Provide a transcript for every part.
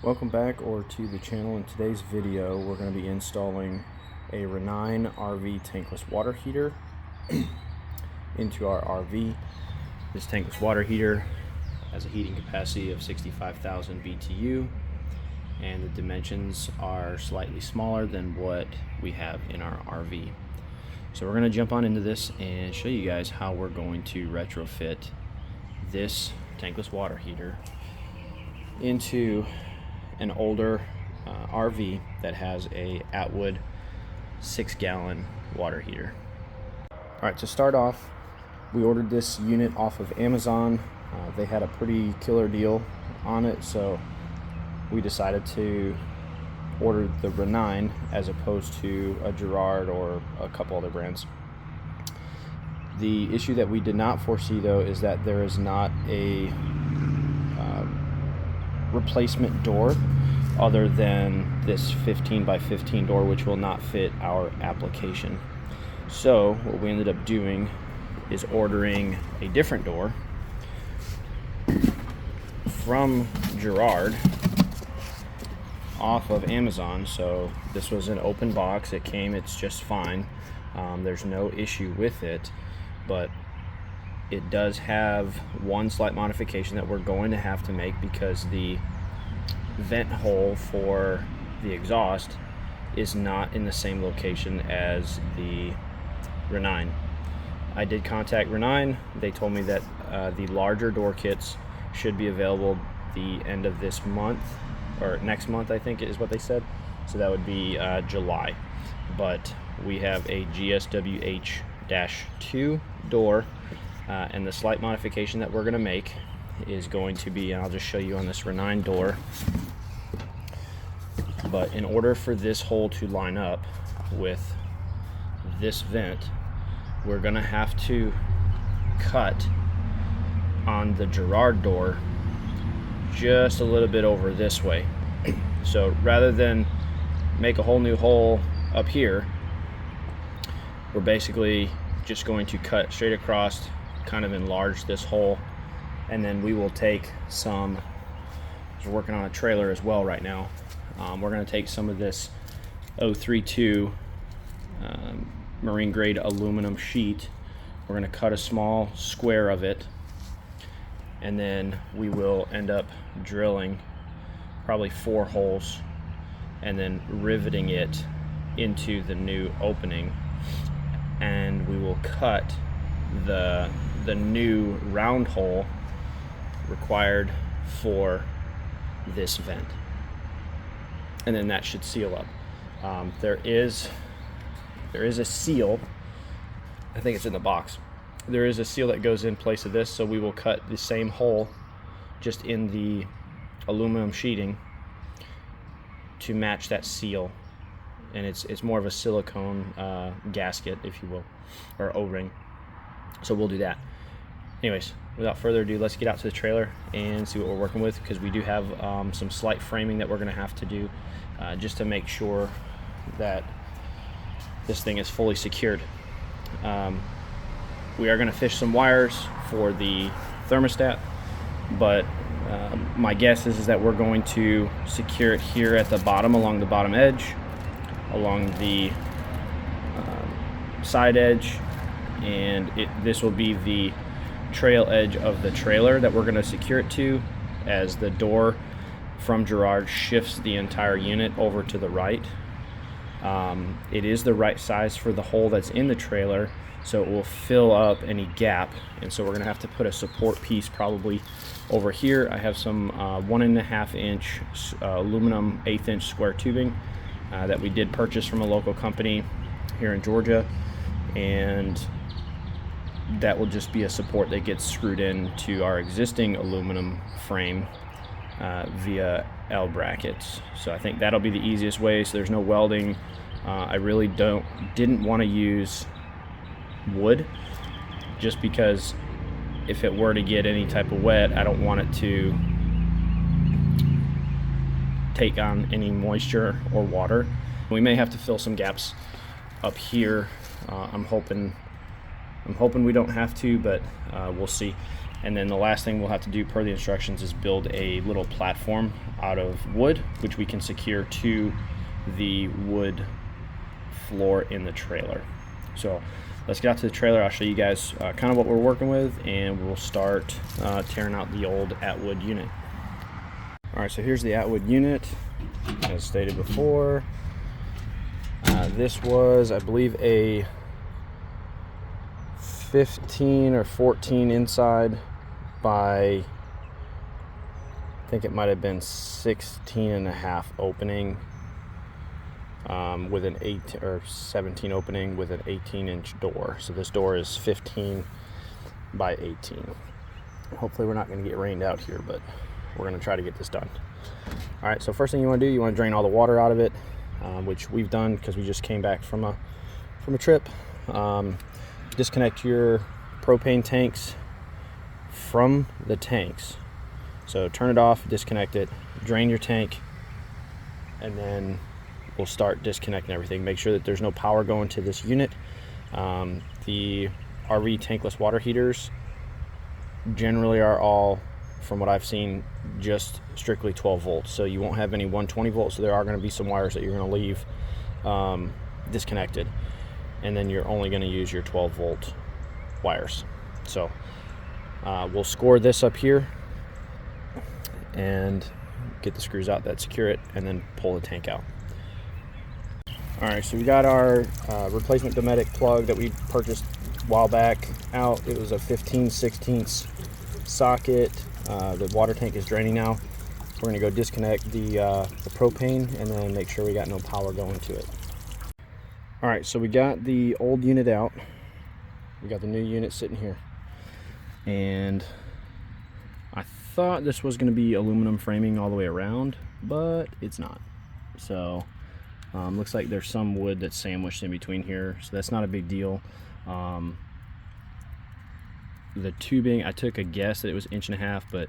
Welcome back to the channel. In today's video we're going to be installing a Ranein RV tankless water heater into our RV. This tankless water heater has a heating capacity of 65,000 BTU and the dimensions are slightly smaller than what we have in our RV. So we're going to jump on into this and show you guys how we're going to retrofit this tankless water heater into an older RV that has a Atwood 6-gallon water heater. Alright, to start off, we ordered this unit off of Amazon. They had a pretty killer deal on it, so we decided to order the Ranein as opposed to a Girard or a couple other brands. The issue that we did not foresee though is that there is not a replacement door other than this 15 by 15 door, which will not fit our application. So what we ended up doing is ordering a different door from Girard off of Amazon. So this was an open box, it came, it's just fine. There's no issue with it, but it does have one slight modification that we're going to have to make because the vent hole for the exhaust is not in the same location as the Ranein. I did contact Ranein. They told me that the larger door kits should be available the end of this month, or next month I think is what they said. So that would be July. But we have a GSWH-2 door, and the slight modification that we're going to make is going to be, and I'll just show you on this Ranein door, but in order for this hole to line up with this vent, we're going to have to cut on the Girard door just a little bit over this way. So rather than make a whole new hole up here, we're basically just going to cut straight across, kind of enlarge this hole, and then we will take some, we're working on a trailer as well right now, we're going to take some of this 032 marine grade aluminum sheet. We're going to cut a small square of it, and then we will end up drilling probably 4 holes and then riveting it into the new opening, and we will cut the new round hole required for this vent, and then that should seal up. There is a seal, I think it's in the box. There is a seal that goes in place of this, so we will cut the same hole just in the aluminum sheeting to match that seal, and it's more of a silicone gasket, if you will, or O-ring. So we'll do that. Anyways, without further ado, let's get out to the trailer and see what we're working with, because we do have some slight framing that we're going to have to do just to make sure that this thing is fully secured. We are going to fish some wires for the thermostat, but my guess is that we're going to secure it here at the bottom, along the bottom edge, along the side edge, and this will be the trail edge of the trailer that we're going to secure it to, as the door from Girard shifts the entire unit over to the right. It is the right size for the hole that's in the trailer, so it will fill up any gap, and so we're going to have to put a support piece probably over here. I have some 1.5 inch aluminum 1/8 inch square tubing that we did purchase from a local company here in Georgia, and that will just be a support that gets screwed into our existing aluminum frame via L brackets. So I think that'll be the easiest way, so there's no welding. I really didn't want to use wood, just because if it were to get any type of wet, I don't want it to take on any moisture or water. We may have to fill some gaps up here. I'm hoping we don't have to, but we'll see. And then the last thing we'll have to do per the instructions is build a little platform out of wood, which we can secure to the wood floor in the trailer. So let's get out to the trailer. I'll show you guys kind of what we're working with, and we'll start tearing out the old Atwood unit. All right, so here's the Atwood unit, as stated before. This was, I believe, a 15 or 14 inside by, I think it might have been 16 and a half opening, with an 8 or 17 opening with an 18-inch door. So this door is 15 by 18. Hopefully we're not going to get rained out here, but we're going to try to get this done. All right, so first thing you want to do, you want to drain all the water out of it, which we've done because we just came back from a trip. Disconnect your propane tanks from the tanks. So turn it off, disconnect it, drain your tank, and then we'll start disconnecting everything. Make sure that there's no power going to this unit. The RV tankless water heaters generally are all, from what I've seen, just strictly 12 volts. So you won't have any 120 volts. So there are going to be some wires that you're going to leave disconnected, and then you're only going to use your 12 volt wires. So we'll score this up here and get the screws out that secure it, and then pull the tank out. All right, so we got our replacement Dometic plug that we purchased a while back out. It was a 15/16 socket. The water tank is draining now. We're going to go disconnect the propane and then make sure we got no power going to it. All right, so we got the old unit out. We got the new unit sitting here. And I thought this was going to be aluminum framing all the way around, but it's not. So looks like there's some wood that's sandwiched in between here, so that's not a big deal. The tubing, I took a guess that it was 1.5 inches, but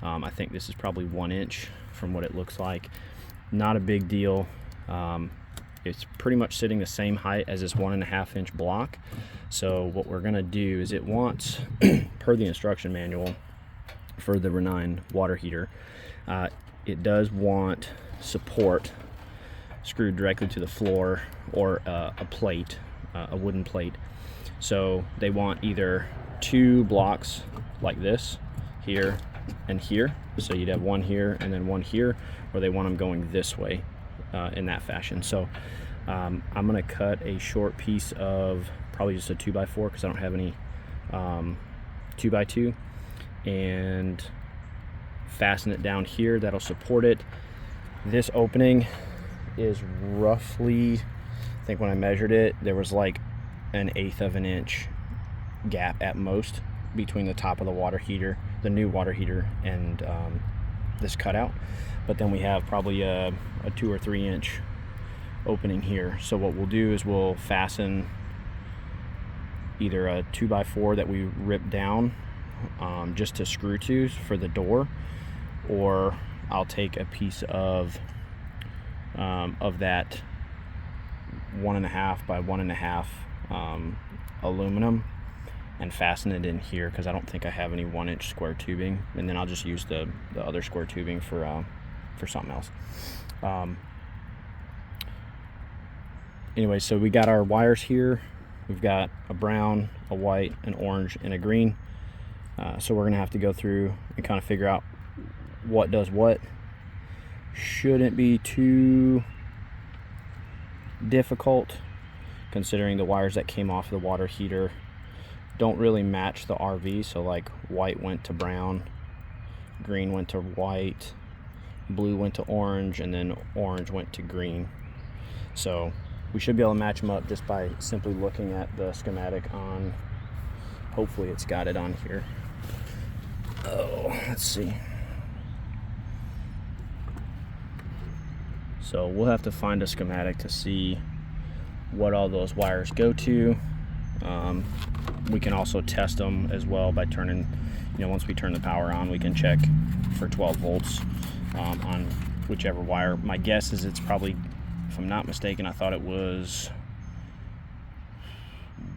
I think this is probably 1 inch from what it looks like. Not a big deal. It's pretty much sitting the same height as this 1.5 inch block. So what we're gonna do is, it wants, per the instruction manual for the Ranein water heater, it does want support screwed directly to the floor, or a plate, a wooden plate. So they want either 2 blocks like this, here and here, so you'd have one here and then one here, or they want them going this way in that fashion. So I'm gonna cut a short piece of probably just a 2x4, because I don't have any 2x2, and fasten it down here. That'll support it. This opening is roughly, I think when I measured it, there was like 1/8 of an inch gap at most between the top of the water heater, the new water heater, and this cutout. But then we have probably a 2 or 3 inch opening here. So what we'll do is we'll fasten either a 2x4 that we rip down just to screw to for the door, or I'll take a piece of that 1.5 by 1.5 aluminum and fasten it in here, because I don't think I have any 1 inch square tubing, and then I'll just use the other square tubing for something else. Anyway, so we got our wires here. We've got a brown, a white, an orange, and a green. So we're gonna have to go through and kind of figure out what does what. Shouldn't be too difficult, considering the wires that came off the water heater don't really match the RV. So like white went to brown, green went to white, blue went to orange, and then orange went to green. So we should be able to match them up just by simply looking at the schematic on, hopefully it's got it on here. Oh, let's see. So we'll have to find a schematic to see what all those wires go to. We can also test them as well by turning, once we turn the power on, we can check for 12 volts on whichever wire. My guess is it's probably, if I'm not mistaken, I thought it was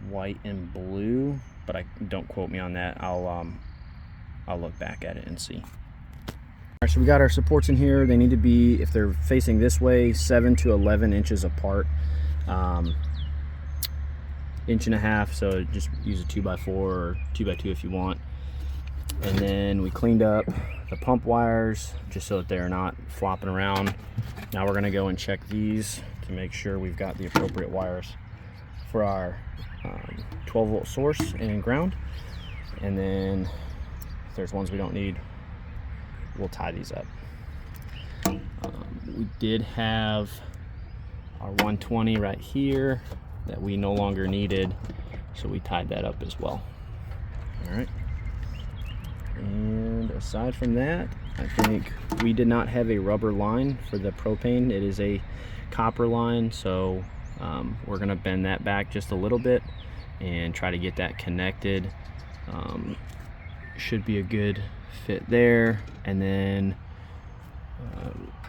white and blue, but don't quote me on that. I'll look back at it and see. All right, so we got our supports in here. They need to be, if they're facing this way, 7 to 11 inches apart. Inch and a half, so just use a 2x4 or 2x2 if you want. And then we cleaned up the pump wires just so that they're not flopping around. Now we're gonna go and check these to make sure we've got the appropriate wires for our 12 volt source and ground. And then if there's ones we don't need, we'll tie these up. We did have our 120 right here that we no longer needed, so we tied that up as well. All right. And aside from that, I think we did not have a rubber line for the propane. It is a copper line, so we're gonna bend that back just a little bit and try to get that connected. Should be a good fit there. And then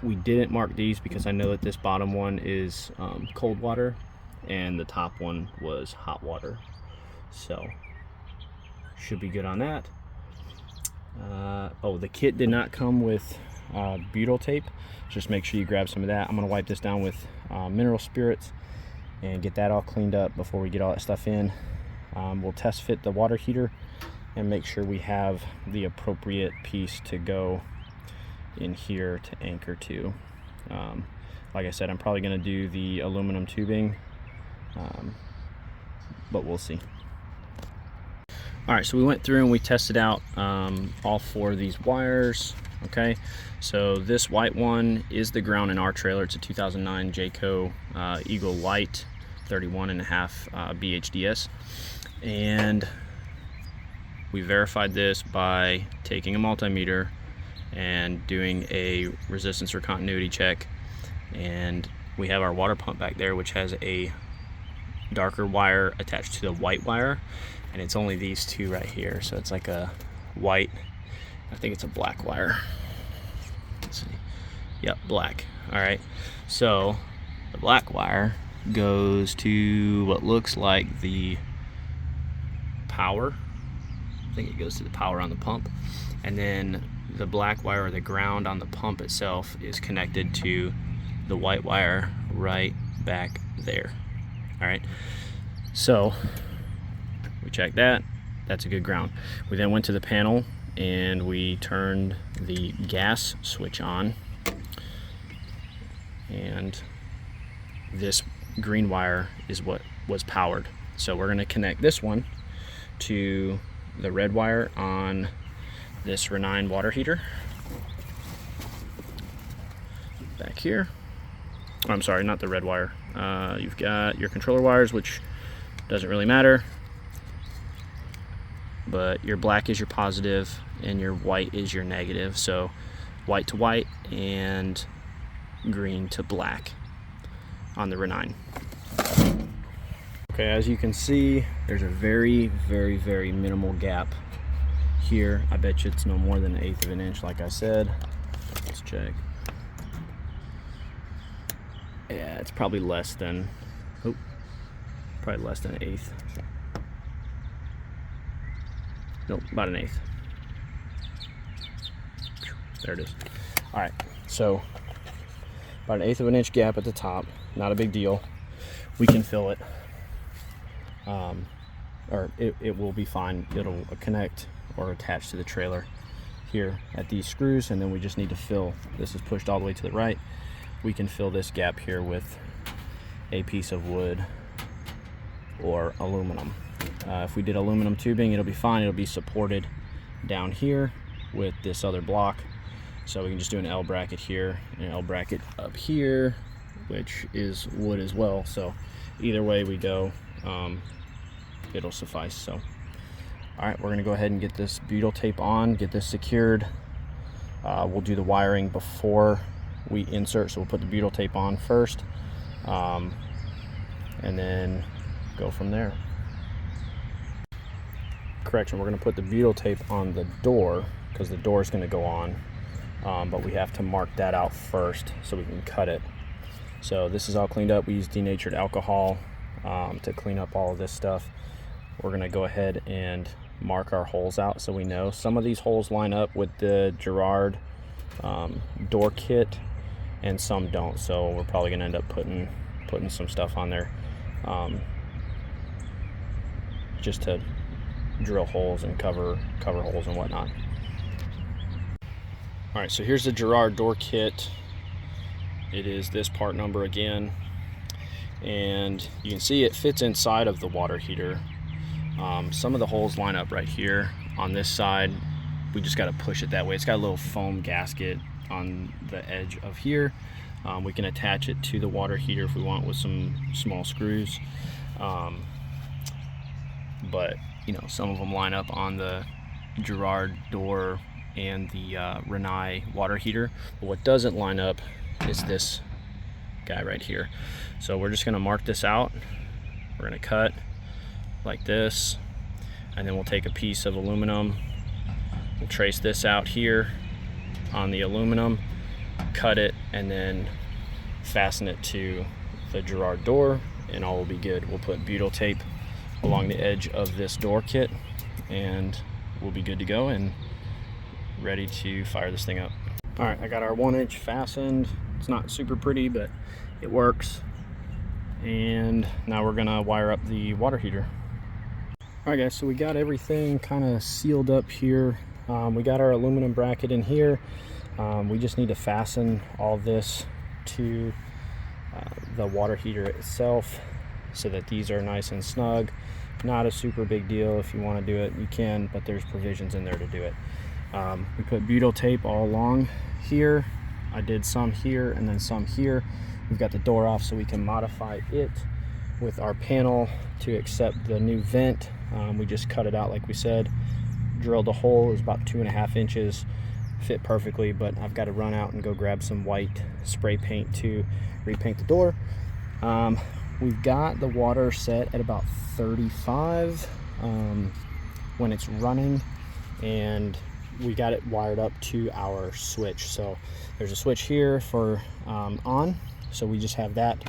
we didn't mark these because I know that this bottom one is cold water and the top one was hot water, so should be good on that. Oh, the kit did not come with butyl tape. Just make sure you grab some of that. I'm gonna wipe this down with mineral spirits and get that all cleaned up before we get all that stuff in. We'll test fit the water heater and make sure we have the appropriate piece to go in here to anchor to. Like I said, I'm probably gonna do the aluminum tubing, but we'll see. All right, so we went through and we tested out all 4 of these wires. Okay, so this white one is the ground in our trailer. It's a 2009 Jayco Eagle Lite 31.5 BHDS, and we verified this by taking a multimeter and doing a resistance or continuity check. And we have our water pump back there, which has a darker wire attached to the white wire, and it's only these 2 right here. So it's like a white, I think it's a black wire. Let's see. Yep, black. All right, so the black wire goes to what looks like the power. I think it goes to the power on the pump, and then the black wire, or the ground on the pump itself, is connected to the white wire right back there. All right, so we checked that. That's a good ground. We then went to the panel and we turned the gas switch on, and this green wire is what was powered. So we're going to connect this one to the red wire on this Ranein water heater back here. Oh, I'm sorry, not the red wire. You've got your controller wires, which doesn't really matter, but your black is your positive and your white is your negative. So white to white and green to black on the Ranein. Okay, as you can see, there's a very, very, very minimal gap here. I bet you it's no more than 1/8 of an inch, like I said. Let's check. Yeah, it's probably less than, probably less than 1/8. Nope, about 1/8. There it is. All right, so about 1/8 of an inch gap at the top. Not a big deal. We can fill it. Or it will be fine. It'll connect or attach to the trailer here at these screws, and then we just need to fill. This is pushed all the way to the right. We can fill this gap here with a piece of wood or aluminum. If we did aluminum tubing, it'll be fine. It'll be supported down here with this other block. So we can just do an L bracket here and an L bracket up here, which is wood as well. So either way we go, it'll suffice. So all right, we're gonna go ahead and get this butyl tape on, get this secured. We'll do the wiring before we insert, so we'll put the butyl tape on first, and then go from there. Correction, we're gonna put the butyl tape on the door because the door is gonna go on, but we have to mark that out first so we can cut it. So this is all cleaned up. We used denatured alcohol to clean up all of this stuff. We're gonna go ahead and mark our holes out so we know. Some of these holes line up with the Girard door kit and some don't, so we're probably gonna end up putting some stuff on there just to drill holes and cover holes and whatnot. All right, so here's the Girard door kit. It is this part number again, and you can see it fits inside of the water heater. Some of the holes line up right here on this side. We just got to push it that way. It's got a little foam gasket on the edge of here. We can attach it to the water heater if we want with some small screws. But you know, some of them line up on the Girard door and the Ranein water heater. But what doesn't line up is this guy right here. So we're just going to mark this out. We're going to cut like this, and then we'll take a piece of aluminum. We'll trace this out here on the aluminum, cut it, and then fasten it to the Girard door, and all will be good. We'll put butyl tape along the edge of this door kit, and we'll be good to go and ready to fire this thing up. All right, I got our 1-inch fastened. It's not super pretty, but it works. And now we're gonna wire up the water heater. All right guys, so we got everything kind of sealed up here. We got our aluminum bracket in here. We just need to fasten all this to the water heater itself so that these are nice and snug. Not a super big deal. If you want to do it, you can, but there's provisions in there to do it. We put butyl tape all along here. I did some here and then some here. We've got the door off so we can modify it with our panel to accept the new vent. We just cut it out like we said, drilled a hole. It was about 2.5 inches, fit perfectly, but I've got to run out and go grab some white spray paint to repaint the door. We've got the water set at about 35 when it's running, and we got it wired up to our switch. So there's a switch here for on, so we just have that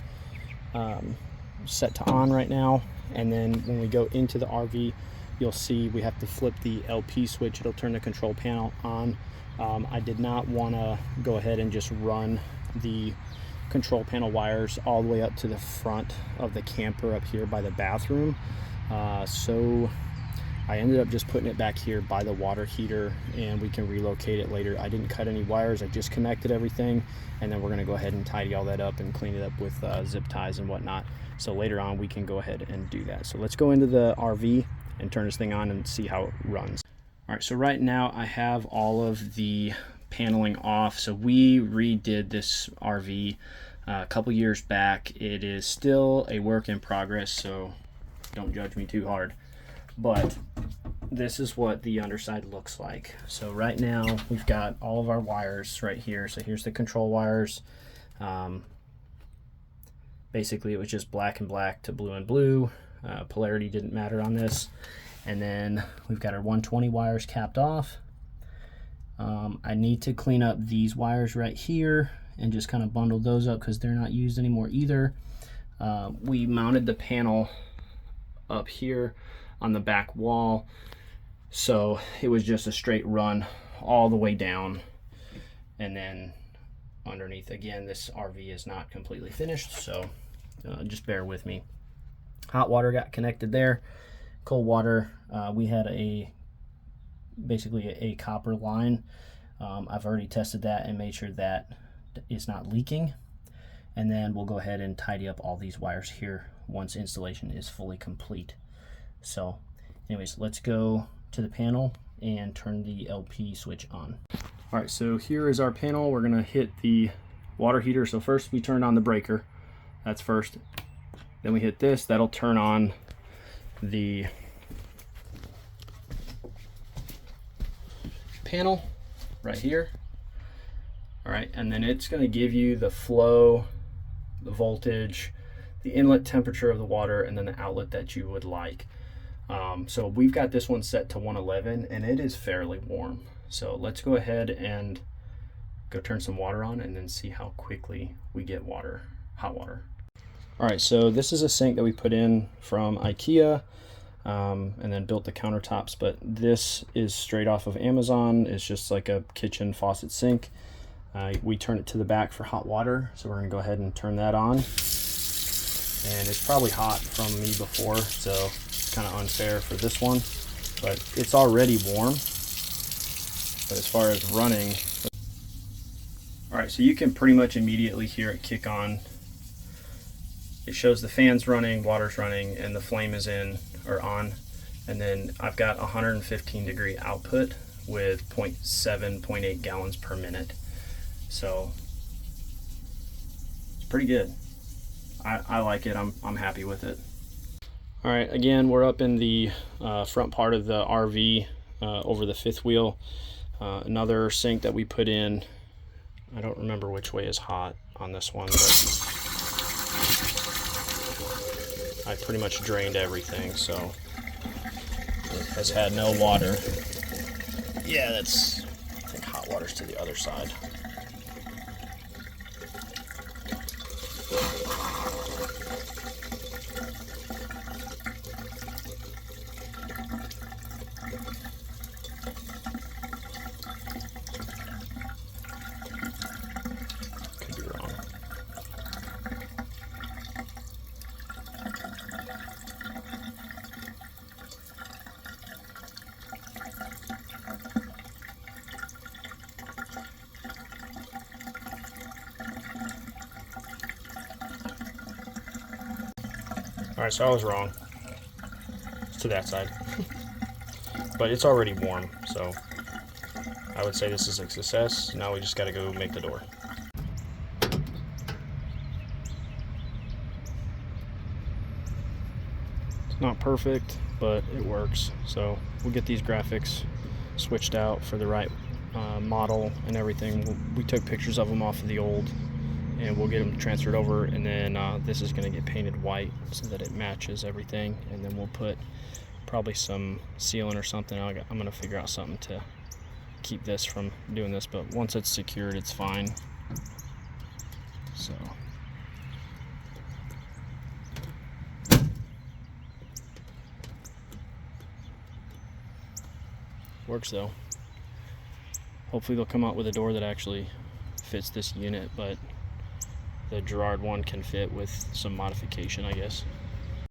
set to on right now. And then when we go into the RV, you'll see we have to flip the LP switch. It'll turn the control panel on. I did not want to go ahead and just run the control panel wires all the way up to the front of the camper up here by the bathroom. So I ended up just putting it back here by the water heater, and we can relocate it later. I didn't cut any wires, I just connected everything, and then we're gonna go ahead and tidy all that up and clean it up with zip ties and whatnot. So later on we can go ahead and do that. So let's go into the RV and turn this thing on and see how it runs. All right, so right now I have all of the paneling off. So we redid this RV a couple years back. It is still a work in progress, so don't judge me too hard. But this is what the underside looks like. So right now we've got all of our wires right here. So here's the control wires. Basically it was just black and black to blue and blue. Polarity didn't matter on this. And then we've got our 120 wires capped off. I need to clean up these wires right here and just kind of bundle those up because they're not used anymore either. We mounted the panel up here on the back wall, so it was just a straight run all the way down, and then underneath. Again, this RV is not completely finished, so just bear with me. Hot water got connected there. Cold water, we had basically a copper line. I've already tested that and made sure that it's not leaking, and then we'll go ahead and tidy up all these wires here once installation is fully complete. So anyways, let's go to the panel and turn the LP switch on. All right, so here is our panel. We're gonna hit the water heater. So first we turned on the breaker, that's first. Then we hit this, that'll turn on the panel right here. All right, and then it's gonna give you the flow, the voltage, the inlet temperature of the water, and then the outlet that you would like. So we've got this one set to 111, and it is fairly warm. So let's go ahead and go turn some water on and then see how quickly we get hot water. All right, so this is a sink that we put in from IKEA. and then built the countertops. But this is straight off of Amazon. It's just like a kitchen faucet sink. We turn it to the back for hot water, so we're gonna go ahead and turn that on. And it's probably hot from me before, so it's kind of unfair for this one, but it's already warm. But as far as running, all right, so you can pretty much immediately hear it kick on. It shows the fan's running, water's running, and the flame is in or on. And then I've got 115-degree output with 0.8 gallons per minute. So it's pretty good. I like it. I'm happy with it. All right, again, we're up in the front part of the RV over the fifth wheel. Another sink that we put in. I don't remember which way is hot on this one, but I pretty much drained everything, so it has had no water. Yeah, I think hot water's to the other side. Could be wrong. All right, so I was wrong. It's to that side. But it's already warm, so I would say this is a success. Now we just got to go make the door. It's not perfect, but it works. So we'll get these graphics switched out for the right model and everything. We took pictures of them off of the old, and we'll get them transferred over, and then this is going to get painted white so that it matches everything, and then we'll put probably some sealant or something. I'm going to figure out something to keep this from doing this, but once it's secured, it's fine. So works though. Hopefully they'll come out with a door that actually fits this unit, but the Girard one can fit with some modification, I guess.